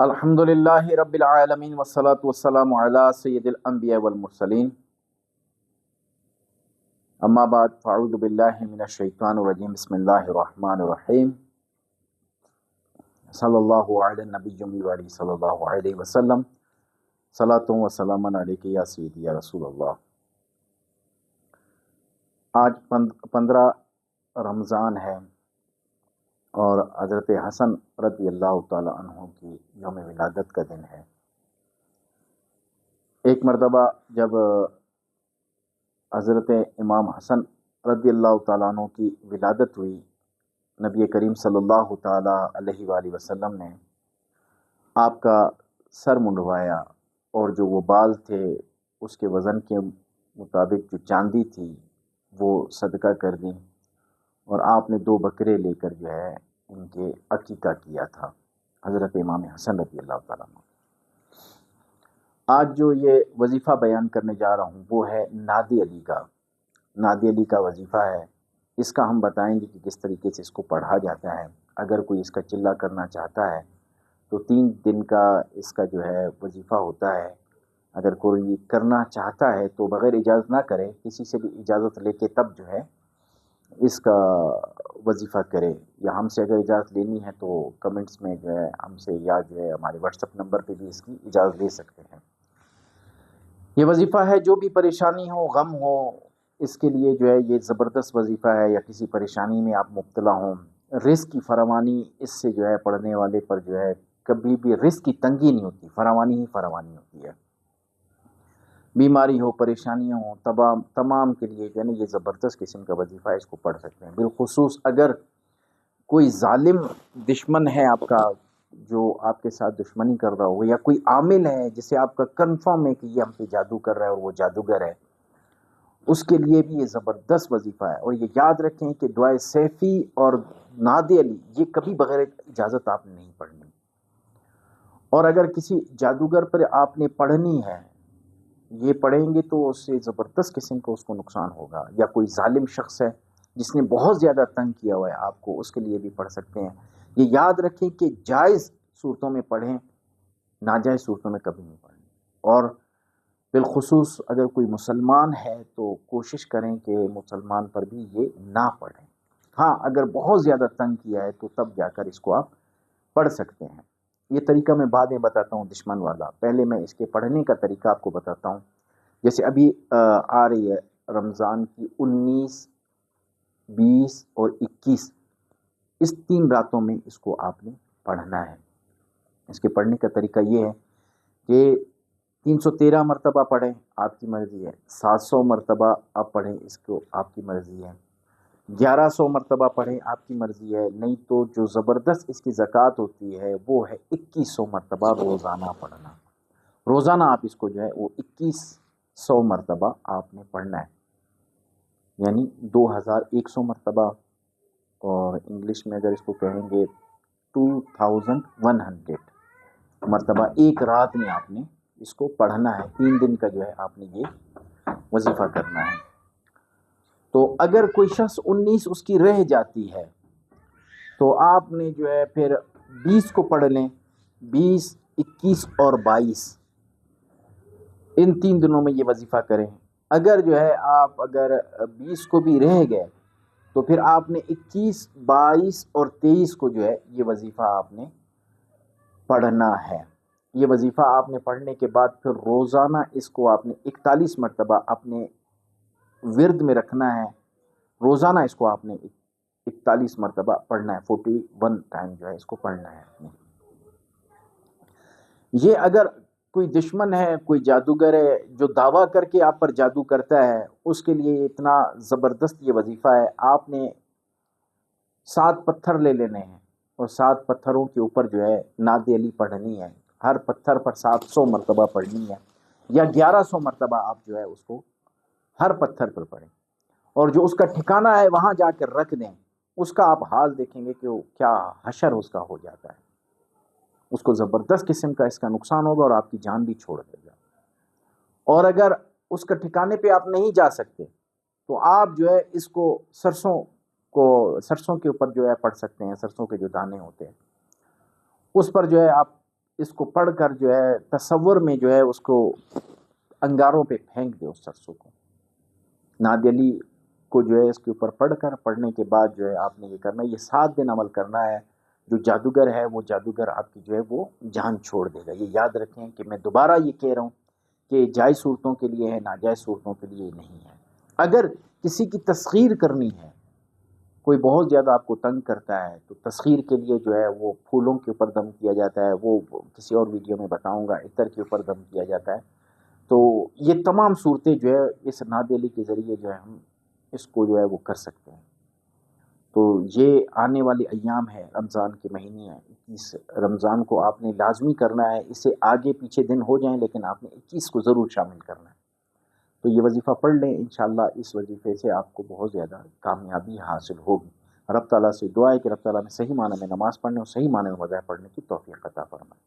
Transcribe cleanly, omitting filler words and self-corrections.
الحمدللہ رب العالمین والصلاة والسلام علی سید الانبیاء والمرسلین اما بعد فاعوذ باللہ من الشیطان الرجیم بسم اللہ الرحمن الرحیم صلی اللہ علی النبی وعلی صلی اللہ علیہ وسلم صلاۃ و سلام علیک یا سیدی یا رسول اللہ۔ آج 15 رمضان ہے اور حضرت حسن رضی اللہ تعالی عنہ کی یوم ولادت کا دن ہے۔ ایک مرتبہ جب حضرت امام حسن رضی اللہ تعالیٰ عنہ کی ولادت ہوئی، نبی کریم صلی اللہ تعالیٰ علیہ وآلہ وسلم نے آپ کا سر منڈوایا اور جو وہ بال تھے اس کے وزن کے مطابق جو چاندی تھی وہ صدقہ کر دیں، اور آپ نے 2 بکرے لے کر جو ہے ان کے عقیقہ کیا تھا حضرت امام حسن رضی اللہ تعالیٰ عنہ۔ آج جو یہ وظیفہ بیان کرنے جا رہا ہوں وہ ہے نادی علی کا۔ نادی علی کا وظیفہ ہے، اس کا ہم بتائیں گے کہ کس طریقے سے اس کو پڑھا جاتا ہے۔ اگر کوئی اس کا چلہ کرنا چاہتا ہے تو 3 دن کا اس کا جو ہے وظیفہ ہوتا ہے۔ اگر کوئی کرنا چاہتا ہے تو بغیر اجازت نہ کرے، کسی سے بھی اجازت لے کے تب جو ہے اس کا وظیفہ کرے، یا ہم سے اگر اجازت لینی ہے تو کمنٹس میں جو ہے ہم سے یا جو ہے ہمارے واٹس ایپ نمبر پہ بھی اس کی اجازت لے سکتے ہیں۔ یہ وظیفہ ہے، جو بھی پریشانی ہو، غم ہو، اس کے لیے جو ہے یہ زبردست وظیفہ ہے۔ یا کسی پریشانی میں آپ مبتلا ہوں، رزق کی فراوانی اس سے جو ہے پڑھنے والے پر جو ہے کبھی بھی رزق کی تنگی نہیں ہوتی، فراوانی ہی فراوانی ہوتی ہے۔ بیماری ہو، پریشانیاں ہوں، تمام کے لیے جو ہے نا یہ زبردست قسم کا وظیفہ ہے، اس کو پڑھ سکتے ہیں۔ بالخصوص اگر کوئی ظالم دشمن ہے آپ کا جو آپ کے ساتھ دشمنی کر رہا ہو، یا کوئی عامل ہے جسے آپ کا کنفرم ہے کہ یہ ہم پہ جادو کر رہا ہے اور وہ جادوگر ہے، اس کے لیے بھی یہ زبردست وظیفہ ہے۔ اور یہ یاد رکھیں کہ دعائے سیفی اور نادی علی یہ کبھی بغیر اجازت آپ نے نہیں پڑھنی، اور اگر کسی جادوگر پر آپ نے پڑھنی ہے، یہ پڑھیں گے تو اس سے زبردست قسم کا اس کو نقصان ہوگا۔ یا کوئی ظالم شخص ہے جس نے بہت زیادہ تنگ کیا ہوا ہے آپ کو، اس کے لیے بھی پڑھ سکتے ہیں۔ یہ یاد رکھیں کہ جائز صورتوں میں پڑھیں، ناجائز صورتوں میں کبھی نہیں پڑھیں۔ اور بالخصوص اگر کوئی مسلمان ہے تو کوشش کریں کہ مسلمان پر بھی یہ نہ پڑھیں۔ ہاں، اگر بہت زیادہ تنگ کیا ہے تو تب جا کر اس کو آپ پڑھ سکتے ہیں۔ یہ طریقہ میں بعد میں بتاتا ہوں دشمن والا، پہلے میں اس کے پڑھنے کا طریقہ آپ کو بتاتا ہوں۔ جیسے ابھی آ رہی ہے رمضان کی 19، 20 اور 21، اس 3 راتوں میں اس کو آپ نے پڑھنا ہے۔ اس کے پڑھنے کا طریقہ یہ ہے کہ 313 مرتبہ پڑھیں، آپ کی مرضی ہے۔ 700 مرتبہ آپ پڑھیں، اس کو آپ کی مرضی ہے۔ 1100 مرتبہ پڑھیں، آپ کی مرضی ہے۔ نہیں تو جو زبردست اس کی زکوٰۃ ہوتی ہے وہ ہے 2100 مرتبہ روزانہ پڑھنا۔ روزانہ آپ اس کو جو ہے وہ 2100 مرتبہ آپ نے پڑھنا ہے، یعنی 2100 مرتبہ، اور انگلش میں اگر اس کو کہیں گے 2100 مرتبہ ایک رات میں آپ نے اس کو پڑھنا ہے۔ 3 دن کا جو ہے آپ نے یہ وظیفہ کرنا ہے۔ تو اگر کوئی شخص 19 اس کی رہ جاتی ہے تو آپ نے جو ہے پھر 20 کو پڑھ لیں، 20، 21 اور 22، ان 3 دنوں میں یہ وظیفہ کریں۔ اگر جو ہے آپ اگر 20 کو بھی رہ گئے تو پھر آپ نے 21، 22 اور 23 کو جو ہے یہ وظیفہ آپ نے پڑھنا ہے۔ یہ وظیفہ آپ نے پڑھنے کے بعد پھر روزانہ اس کو آپ نے 41 مرتبہ اپنے ورد میں رکھنا ہے۔ روزانہ اس کو آپ نے 41 مرتبہ پڑھنا ہے، 41 ٹائم جو ہے اس کو پڑھنا ہے۔ یہ اگر کوئی دشمن ہے، کوئی جادوگر ہے جو دعویٰ کر کے آپ پر جادو کرتا ہے، اس کے لیے اتنا زبردست یہ وظیفہ ہے۔ آپ نے 7 پتھر لے لینے ہیں اور 7 پتھروں کے اوپر جو ہے نادی علی پڑھنی ہے۔ ہر پتھر پر 700 مرتبہ پڑھنی ہے، یا 1100 مرتبہ آپ جو ہے اس کو ہر پتھر پر پڑھیں، اور جو اس کا ٹھکانہ ہے وہاں جا کر رکھ دیں۔ اس کا آپ حال دیکھیں گے کہ وہ کیا حشر اس کا ہو جاتا ہے۔ اس کو زبردست قسم کا اس کا نقصان ہوگا اور آپ کی جان بھی چھوڑ دے گا۔ اور اگر اس کا ٹھکانے پہ آپ نہیں جا سکتے تو آپ جو ہے اس کو سرسوں کے اوپر جو ہے پڑھ سکتے ہیں۔ سرسوں کے جو دانے ہوتے ہیں اس پر جو ہے آپ اس کو پڑھ کر جو ہے تصور میں جو ہے اس کو انگاروں پہ پھینک دے اس سرسوں کو. نادی علی کو جو ہے اس کے اوپر پڑھنے کے بعد جو ہے آپ نے یہ کرنا ہے، یہ 7 دن عمل کرنا ہے. جو جادوگر ہے وہ جادوگر آپ کی جو ہے وہ جان چھوڑ دے گا. یہ یاد رکھیں کہ میں دوبارہ یہ کہہ رہا ہوں کہ جائز صورتوں کے لیے ہے، ناجائز صورتوں کے لیے نہیں ہے. اگر کسی کی تسخیر کرنی ہے، کوئی بہت زیادہ آپ کو تنگ کرتا ہے، تو تسخیر کے لیے جو ہے وہ پھولوں کے اوپر دم کیا جاتا ہے، وہ کسی اور ویڈیو میں بتاؤں گا. عطر کے اوپر دم کیا جاتا ہے. تو یہ تمام صورتیں جو ہے اس نادی علی کے ذریعے جو ہے ہم اس کو جو ہے وہ کر سکتے ہیں. تو یہ آنے والے ایام ہے، رمضان کے مہینے ہیں. 21 رمضان کو آپ نے لازمی کرنا ہے. اس سے آگے پیچھے دن ہو جائیں لیکن آپ نے 21 کو ضرور شامل کرنا ہے. تو یہ وظیفہ پڑھ لیں، انشاءاللہ اس وظیفے سے آپ کو بہت زیادہ کامیابی حاصل ہوگی. رب تعالیٰ سے دعا ہے کہ رب تعالیٰ میں صحیح معنی میں نماز پڑھنے اور صحیح معنی میں مذاہب پڑھنے کی توفیق عطا فرمائے.